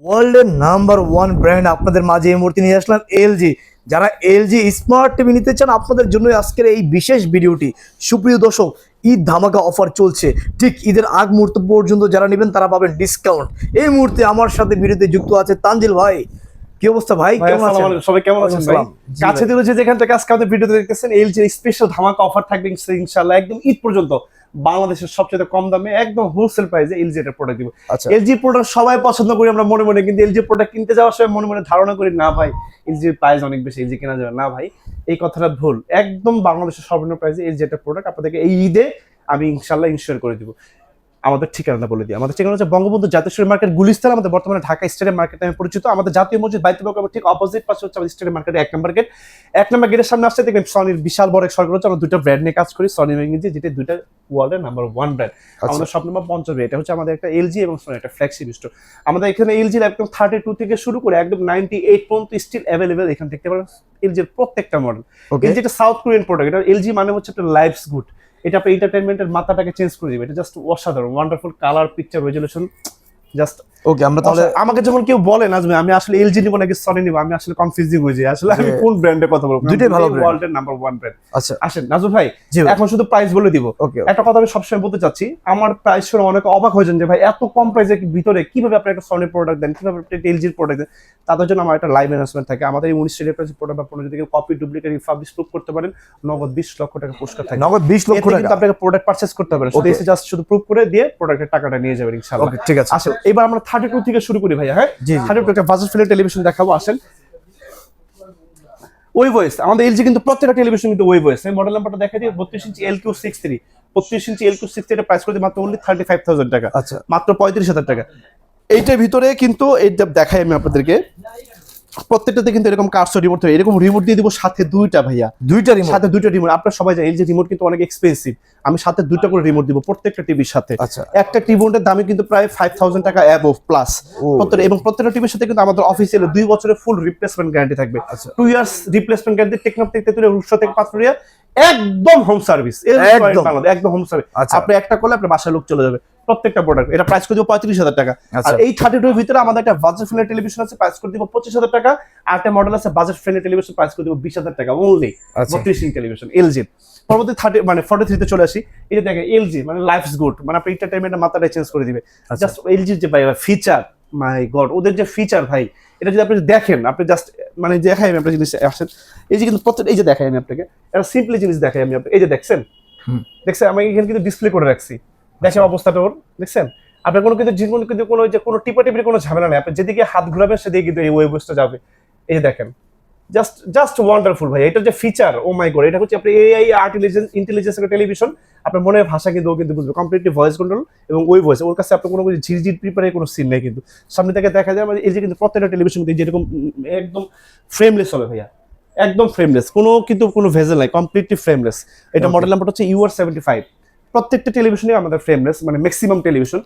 ওয়ার্ল্ডের number one brand আপনাদের মাঝে এই মুহূর্তে নিয়ে আসলাম এলজি। যারা এলজি স্মার্ট টিভি নিতে চান আপনাদের জন্য আজকের এই বিশেষ ভিডিওটি। সুপ্রিয় দর্শক, ঈদ ধামাকা অফার চলছে, ঠিক ঈদের আগ মুহূর্ত পর্যন্ত যারা নেবেন তারা পাবেন ডিসকাউন্ট। এই মুহূর্তে আমার সাথে ভিডিওতে যুক্ত আছে তানজিল ভাই। কি অবস্থা ভাই? কেমন আছেন? সবাই কেমন আছেন ভাই? কাছে থেকে যেখান থেকে আজকে আমাদের ভিডিওতে দেখতেছেন, এলজি স্পেশাল ধামাকা অফার থাকবে ইনশাআল্লাহ একদম ঈদ পর্যন্ত। বাংলাদেশের সবচেয়ে কম দামে একদম হোলসেল প্রাইসে এলজি এর প্রোডাক্ট দিব। এলজি প্রোডাক্ট সবাই পছন্দ করি আমরা মনে মনে, কিন্তু এলজি প্রোডাক্ট কিনতে যাওয়ার সময় মনে মনে ধারণা করি না ভাই এলজির প্রাইস অনেক বেশি, এলজি কেনা যাবে না। ভাই এই কথাটা ভুল। একদম বাংলাদেশের সর্বনিম্ন প্রাইসে এলজি এর প্রোডাক্ট আপনাদেরকে এই ঈদে আমি ইনশাআল্লাহ ইনশিওর করে দিব। আমাদের ঠিকানা বলে দিই, আমাদের ঠিকানা হচ্ছে বঙ্গবন্ধু জাতীয় মার্কেট গুলিস্তান, আমাদের বর্তমানে ঢাকা স্টেডিয়াম মার্কেট নামে পরিচিত। আমাদের জাতীয় মসজিদ বাইতুল মোকাররমের ঠিক অপোজিট পাশে হচ্ছে আমাদের স্টেডিয়াম মার্কেটের 1 নম্বর গেট। 1 নম্বর গেটের সামনে আসতে দেখবেন সনির বিশাল বড় এক সরকার হচ্ছে। আমরা দুটো ব্র্যান্ড নিয়ে কাজ করি, সনি এবং এলজি, যেটা দুইটা ওয়ার্ল্ডের নাম্বার ওয়ান ব্র্যান্ড। আমাদের শপ নম্বর 55, এটা হচ্ছে আমাদের একটা এলজি এবং সনি একটা ফ্ল্যাগশিপ স্টোর। আমাদের এখানে এলজির একদম 32 থেকে শুরু করে একদম 98 পর্যন্ত স্টিল অ্যাভেলেবেল। এখানে দেখতে পারেন এলজির প্রত্যেকটা মডেল। এলজি একটা সাউথ কোরিয়ান প্রোডাক্ট। এটা এলজি মানে হচ্ছে একটা লাইফস গুড। এটা আপনার এন্টারটেইনমেন্টের মাত্রাটাকে চেঞ্জ করে দিবে। এটা জাস্ট অসাধারণ, wonderful colour, picture, resolution, just okay. আমরা তাহলে আমাকে যখন কেউ বলে না আমি আসলে এলজি নিব নাকি সনি নিব, আমি আসলে কনফিউজিং হয়ে যাই আসলে আমি কোন ব্র্যান্ডের কথা বলবো। দুটোই ভালো ব্র্যান্ড, ওয়ার্ল্ডের নাম্বার ওয়ান ব্র্যান্ড। আচ্ছা আসেন নাজুল ভাই, এখন শুধু প্রাইস বলে দিব। একটা কথা আমি সবসময় বলতে চাচ্ছি, আমার প্রাইস শুনে অনেকে অবাক হয়ে যান যে ভাই এত কম প্রাইসের ভিতরে কিভাবে আপনি একটা সনি প্রোডাক্ট দেন, কিভাবে আপনি এলজির প্রোডাক্ট দেন। তাদের জন্য আমার একটা লাইভ অ্যানাউন্সমেন্ট থাকে। আমাদের এই 19 টাকার প্রাইসের প্রোডাক্ট বা পণ্য যদি কপি, ডুপ্লিকেট, রিফাবলিশ প্রুফ করতে পারেন, নগদ 20 লক্ষ টাকা পুরস্কার থাকে। নগদ 20 লক্ষ টাকা কিন্তু আপনাকে প্রোডাক্ট পারচেজ করতে পারেন, শুধু এসে জাস্ট শুধু প্রুফ করে দিয়ে প্রোডাক্টের টাকাটা নিয়ে যাবেন ইনশাআল্লাহ। ওকে ঠিক আছে। আসলে এবার আমরা 32 থেকে শুরু করি ভাইয়া। হ্যাঁ, 32 একটা বাজেট ফ্রেন্ডলি টেলিভিশন দেখাবো। আসেন ওই ভয়েস, আমাদের এলজি কিন্তু প্রত্যেকটা টেলিভিশন কিন্তু ওই ভয়েস। মডেল নাম্বারটা দেখা দিই, 32 ইঞ্চি LQ63। 32 ইঞ্চি LQ63 এর প্রাইস করে মাত্র অনলি 35,000 টাকা। আচ্ছা, মাত্র 35,000 টাকা। এইটার ভিতরে কিন্তু এইটা দেখাই আমি আপনাদেরকে, প্রত্যেকটাতে কিন্তু এরকম কার্সর রিমোট থাকে। এরকম রিমোট দিয়ে দিব সাথে দুইটা ভাইয়া, দুইটা রিমোট, সাথে দুইটা রিমোট। আপনারা সবাই জানেন এলজি রিমোট কিন্তু অনেক এক্সপেন্সিভ। আমি সাথে দুইটা করে রিমোট দিব প্রত্যেকটা টিভির সাথে। আচ্ছা, একটা রিমোটের দামই কিন্তু প্রায় 5,000 টাকা অ্যাবভ প্লাস এবং প্রত্যেকটা টিভির সাথে কিন্তু আমাদের অফিসিয়ালি 2 বছরের ফুল রিপ্লেসমেন্ট গ্যারান্টি থাকবে। 2 ইয়ার্স রিপ্লেসমেন্ট গ্যারান্টি। টেকনোপ থেকে তুলে রূপসা থেকে পাথরিয়া একদম হোম সার্ভিস, একদম হোম সার্ভিস। আপনি একটা করলে আপনার বাসার লোক চলে যাবে প্রত্যেকটা প্রোডাক্ট। এটা প্রাইস করে দিব 35,000 টাকা। আর এই 32 এর ভিতরে আমাদের একটা বাজেট ফ্রেন্ডলি টেলিভিশন আছে, প্রাইস করে দিব 25,000 টাকা। আর একটা মডেল আছে বাজেট ফ্রেন্ডলি টেলিভিশন, প্রাইস করে দিব 20,000 টাকা অনলি। 32 ইঞ্চি টেলিভিশন এলজি। পরবর্তী 43 তে চলে আসি। এটা দেখেন এলজি মানে লাইফস গুড, মানে আপনি এন্টারটেইনমেন্টের মাত্রাটা চেঞ্জ করে দিবে। জাস্ট এলজির যে ভাই ফিচার, মাই গড, ওদের যে ফিচার ভাই, এটা যদি আপনি দেখেন, আপনি জাস্ট মানে দেখাই আমি আপনার জিনিস আসেন। এই যে কিন্তু প্রত্যেক, এই যে দেখাই আমি আপনাকে একটা সিম্পলি জিনিস দেখাই আমি আপনাকে। এই যে দেখছেন আমি এখানে কিন্তু ডিসপ্লে করে রাখছি, দেখেন অবস্থাটা ওর, দেখছেন? আপনার কোনো কিন্তু কোনো টিপাটিপির কোনো ঝামেলা নেই। আপনি যেদিকে হাত ঘুরাবেন সেদিকে কিন্তু এই ওয়েবসটা যাবে। এই যে দেখেন, জাস্ট ওয়ান্ডারফুল ভাই। এটার যে ফিচার, ও মাই গড, এটা হচ্ছে আপনি এআই ইন্টেলিজেন্স একটা টেলিভিশন। আপনার মনের ভাষা কিন্তু ও কিন্তু বুঝবে, কমপ্লিটলি ভয়েস কন্ট্রোল এবং ওই ভয়েস। ওর কাছে আপনার কোনো ঝিরঝির প্রিপারে কোনো সিন নেই কিন্তু। সামনে থেকে দেখা যায় আমাদের এই যে কিন্তু প্রত্যেকটা টেলিভিশন যেরকম একদম ফ্রেমলেস হবে ভাইয়া, একদম ফ্রেমলেস, কোনো ভেজেল নাই, কমপ্লিটলি ফ্রেমলেস। এটা মডেল নাম্বার হচ্ছে UR75। প্রত্যেকটা টেলিভিশনে আমাদের ফ্রেমলেস, মানে ম্যাক্সিমাম টেলিভিশন।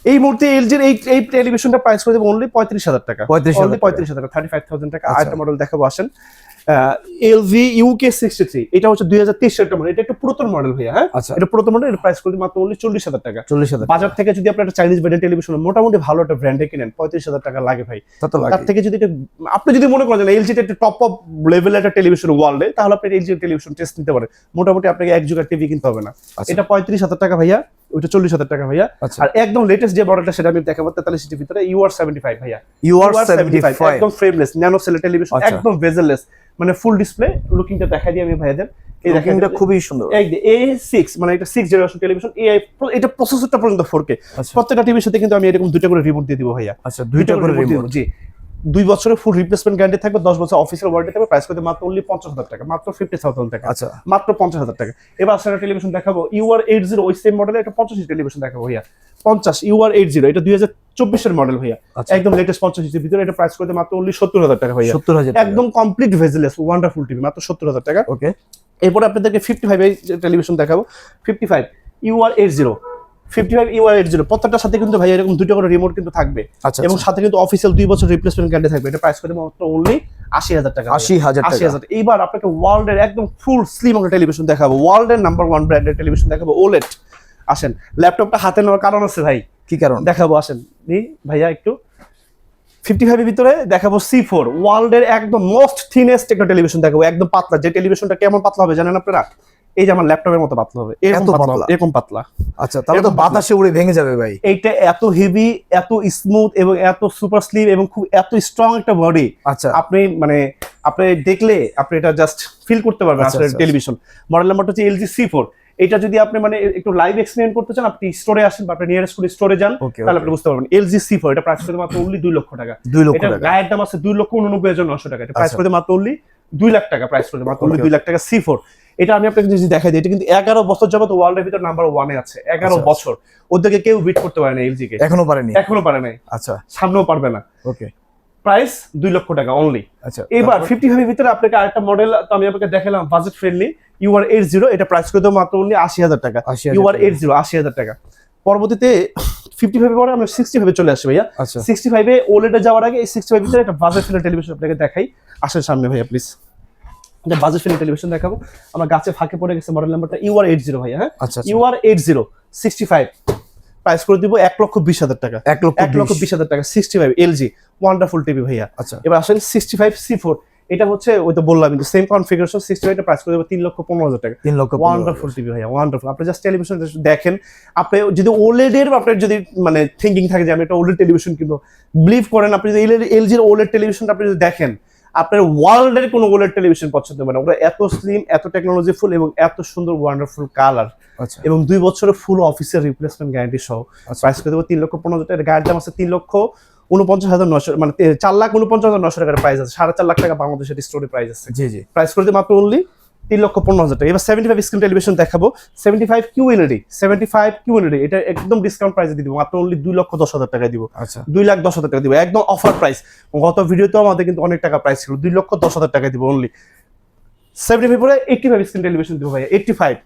এই মুহূর্তে এলজির এই টেলিভিশনটা প্রাইস করে দেব অনলি 35,000 টাকা। 35,000 টাকা, 35,000 টাকা। আরেকটা মডেল দেখাবো, আসেন। LV UK63। এটা হচ্ছে 2023 সালের মডেল। এটা একটু পুরাতন মডেল ভাইয়া। হ্যাঁ, এটা পুরাতন মডেল। এর প্রাইস করে মাত্র অনলি 40,000 টাকা। 40,000 বাজার থেকে যদি আপনি একটা চাইনিজ ব্র্যান্ডের টেলিভিশন মোটামুটি ভালো একটা ব্র্যান্ডে কিনেন, 35,000 টাকা লাগে ভাই। তার থেকে যদি আপনি যদি মনে করেন এলজি টা একটা টপ অফ লেভেলের একটা টেলিভিশন ওয়ার্ল্ডে, তাহলে আপনি এলজি টেলিভিশন টেস্ট নিতে পারেন। মোটামুটি আপনাকে এক যুগের টিভি কিনতে হবে না। এটা 35,000 টাকা ভাইয়া, ওইটা 40,000 টাকা ভাইয়া। আর একদম লেটেস্ট যে মডেলটা সেটা আমি দেখাবো 43 ইঞ্চির ভিতরে, UR75 ভাইয়া। UR75 একদম ফ্রেমলেস ন্যানো সেল টেলিভিশন, একদম বেজেললেস, মানে ফুল ডিসপ্লে। লুকিংটা দেখাই দিই আমি ভাইয়াদের। এই দেখেন, এটা খুবই সুন্দর। A6 মানে এটা 6 জেনারেশন টেলিভিশন। এটা প্রসেসরটা পর্যন্ত 4K। প্রত্যেকটা টিভির সাথে কিন্তু আমি এরকম দুইটা করে রিমোট দিয়ে দিব ভাইয়া। আচ্ছা, দুইটা করে রিমোট, জি। 2 বছরের ফুল রিপ্লেসমেন্ট গ্যারান্টি থাকবে, 10 বছর অফিসিয়াল ওয়ারেন্টি থাকবে। প্রাইস করে মাত্র অনলি 50,000 টাকা, মাত্র 50,000 টাকা। আচ্ছা, মাত্র 50,000 টাকা। এবার আসলে টেলিভিশন দেখাবো UR80, ওই সেম মডেলের একটা 50 ইঞ্চি টেলিভিশন দেখাবো ভাইয়া। 50 UR80, এটা 2024 এর মডেল ভাইয়া। একদম লেটেস্ট 50 ইঞ্চির ভিতরে। এটা প্রাইস করে মাত্র অনলি 70,000 টাকা ভাইয়া। 70,000 একদম কমপ্লিট ভেজেলেস ওয়ান্ডারফুল টিভি, মাত্র 70,000 টাকা। ওকে, এরপর আপনাদেরকে 55 এর টেলিভিশন দেখাবো। 55 UR80, 55 UR80। প্রত্যেকটার সাথে কিন্তু ভাই এরকম দুটো করে রিমোট কিন্তু থাকবে, এবং সাথে কিন্তু অফিসিয়াল 2 বছর রিপ্লেসমেন্ট গ্যারান্টি থাকবে। এটা প্রাইস করে মাত্র অনলি 80,000 টাকা। 80,000। এইবার আপনাকে ওয়ার্ল্ডের একদম ফুল স্লিম একটা টেলিভিশন দেখাবো, ওয়ার্ল্ডের নাম্বার 1 ব্র্যান্ডের টেলিভিশন দেখাবো, OLED। আসেন, ল্যাপটপটা হাতে নেওয়ার কারণ আছে ভাই, কি কারণ? দেখাবো, আসেন ভাইয়া একটু। 55 এর ভিতরে দেখাবো C4 ওয়ার্ল্ডের একদম মোস্ট থিনেস্ট একটা টেলিভিশন দেখাবো, একদম পাতলা। যে টেলিভিশনটা কেমন পাতলা হবে জানেন আপনারা? এই যে আমার ল্যাপটপের মতো পাতলা হবে, এরকম পাতলা, এরকম পাতলা। আচ্ছা, তাহলে তো বাতাসে উড়ে ভেঙে যাবে ভাই। এইটা এত হেভি, এত স্মুথ এবং এত সুপার স্লিম এবং খুব এত স্ট্রং একটা বডি। আচ্ছা, আপনি মানে আপনি দেখলে আপনি এটা জাস্ট ফিল করতে পারবেন আসলে টেলিভিশন। মডেল নাম্বারটা হচ্ছে LG C4। এটা যদি আপনি মানে একটু লাইভ এক্সপেরিয়েন্স করতে চান, আপনি স্টোরে আসেন বা আপনি নিয়ারেস্ট কোন স্টোরে যান, তাহলে আপনি বুঝতে পারবেন। LG C4 এটা প্রাইস করে মাত্র অনলি 2 লক্ষ টাকা। 2 লক্ষ এটা টাকা। গায়ের দাম আছে 2,89,900 টাকা। এটা প্রাইস করে মাত্র অনলি 2 লাখ টাকা। প্রাইস করে মাত্র অনলি 2 লাখ টাকা C4। এটা আমি আপনাকে যদি দেখাই দিই, এটা কিন্তু 11 বছর যাবত ওয়ার্ল্ডের ভিতর নাম্বার 1 এ আছে। 11 বছর ওদেরকে কেউ বিট করতে পারে না, LG কে এখনো পারেনি, এখনো পারে নাই। আচ্ছা, সামনেও পারবে না। ওকে, প্রাইস 2 লক্ষ টাকা অনলি। আচ্ছা, এবার 55 এর ভিতরে আপনাকে আরেকটা মডেল তো আমি আপনাকে দেখালাম বাজেট ফ্রেন্ডলি, UR80। এটা প্রাইস করে দেবো মাত্র অনলি 80,000 টাকা। 80,000 UR80 80,000 টাকা। পরবর্তীতে 55 এর পরে আমরা 65 এ চলে আসি ভাইয়া। আচ্ছা, 65 এ ওলেড এ যাওয়ার আগে এই 65 এর ভিতরে একটা বাজেট ফ্রেন্ডলি টেলিভিশন আপনাকে দেখাই। আসেন সামনে ভাইয়া প্লিজ। এটা বাজেট ফ্রেন্ডলি টেলিভিশন দেখাবো। আমরা গাছে ফাঁকে পড়ে গেছে মডেল নাম্বারটা UR80 ভাইয়া। হ্যাঁ, আচ্ছা, UR80 65 প্রাইস করে দিব 1,20,000 টাকা। 1,20,000 টাকা 65 LG ওয়ান্ডারফুল টিভি ভাইয়া। আচ্ছা, এবার আসেন 65 C4। এটা হচ্ছে ওই তো বললাম কিন্তু সেম কনফিগারেশন। 65 এটা প্রাইস করে দেব 3,15,000 টাকা। 3 লক্ষ। ওয়ান্ডারফুল টিভি ভাইয়া, ওয়ান্ডারফুল। আপনি জাস্ট টেলিভিশন দেখেন, আপনি যদি ওলেড এর আপনার যদি মানে থিংকিং থাকে যে আমি একটা ওলেড টেলিভিশন কিনবো, বিলিভ করেন আপনি যদি LG এর ওলেড টেলিভিশনটা আপনি যদি দেখেন, আপনার ওয়ার্ল্ডের কোনো ওলেড টেলিভিশন পছন্দ হবে না। ওটা এত স্লিম, এত টেকনোলজিফুল এবং এত সুন্দর ওয়ান্ডারফুল কালার। আচ্ছা, এবং 2 বছরের ফুল অফিসিয়াল রিপ্লেসমেন্ট গ্যারান্টি সহ প্রাইস করে দেবো 3,15,000 টাকা। গায়ের দাম আছে 3,49,900, মানে 4,49,900 টাকার প্রাইস আছে। 4.5 লাখ টাকা বাংলাদেশের স্টোরে প্রাইস আছে। জি জি, প্রাইস করে দেবো মাত্র অনলি 3,15,000 টাকা। এবার 75 স্ক্রিন টেলিভিশন দেখাবো। 75 QLED 75 QLED এটা একদম ডিসকাউন্ট প্রাইসে দিব, মাত্র অনলি 2,10,000 টাকায় দিব। আচ্ছা, 2,10,000 টাকা দিব, একদম অফার প্রাইস। গত ভিডিওতে আমাদের কিন্তু অনেক টাকা প্রাইস ছিল, 2,10,000 টাকায় দিব অনলি। 75 পরে 85 স্ক্রিন টেলিভিশন দিব ভাই। 85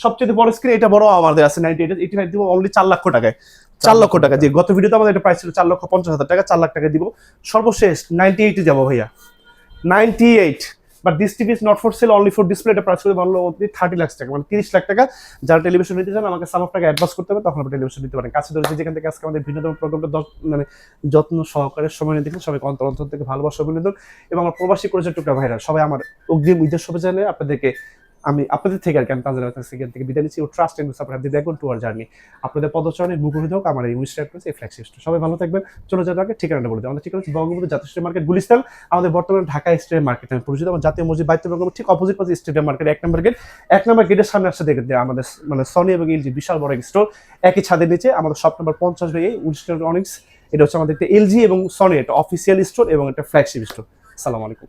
সবচেয়ে বড় স্ক্রিন, এটা বড় আমাদের আছে 98। 85 দিব অনলি 4 লক্ষ টাকায়। 4 লক্ষ টাকা। যে গত ভিডিওতে আমাদের এটা প্রাইস ছিল 4,50,000 টাকা, 4 লাখ টাকা দিব। সর্বশেষ 98 এ যাবো ভাইয়া। 98 but this TV is not for sale, only for display. এটা প্রাইস করে বললো 30 লাখ টাকা, মানে 30 লাখ টাকা। যারা টেলিভিশন নিতে চান আমাকে সাম অফ টাকা অ্যাডভান্স করতে হবে, তখন আপনি টেলিভিশন নিতে পারেন। কাছে ধরেছি যেখান থেকে আজকে আমাদের ভিন্নতম প্রোগ্রামটা মানে যত্ন সহকারে সময় নিয়ে দেখুন। সবাইকে অন্তর অন্তর থেকে ভালোবাসা অভিনন্দন। এবং আমার প্রবাসী পরিচয় টুকরা ভাইরা সবাই আমার অগ্রিম ঈদের শুভেচ্ছা জানিয়ে আপনাদেরকে আমি আপনাদের থেকে আর কি আমি তানজানিয়া থেকে বিদায় নিচ্ছি। ও ট্রাস্ট এন্ড সাপোর্ট আপনি দেখুন টু আর জার্নি। আপনাদের পদচারণে মুখরিত হোক আমার এই উইস্টার প্লেস, এই ফ্ল্যাগশিপ স্টোর। সবাই ভালো থাকবেন। চলে যাওয়ার আগে ঠিকানাটা বলে দিই। আমাদের ঠিকানা হচ্ছে বঙ্গবন্ধু জাতীয় স্টেডিয়াম মার্কেট, গুলিস্তান। আমাদের বর্তমানে ঢাকা স্টেডিয়াম মার্কেট নামে পরিচিত। আমার জাতীয় মসজিদ বাইতুল মোকাররম ঠিক অপোজিট পাশে স্টেডিয়াম মার্কেট 1 নম্বর গেট। 1 নম্বর গেটের সামনে আসছে দেখেন আমাদের মানে সনি এবং LG বিশাল বড় এক স্টোর। একই ছাদের নিচে আমাদের শপ নাম্বার 50 বাই উইস্টার অনিক্স। এটা হচ্ছে আমাদের একটা LG এবং সনি একটা অফিসিয়াল স্টোর এবং একটা ফ্ল্যাগশিপ স্টোর। আসসালামু আলাইকুম।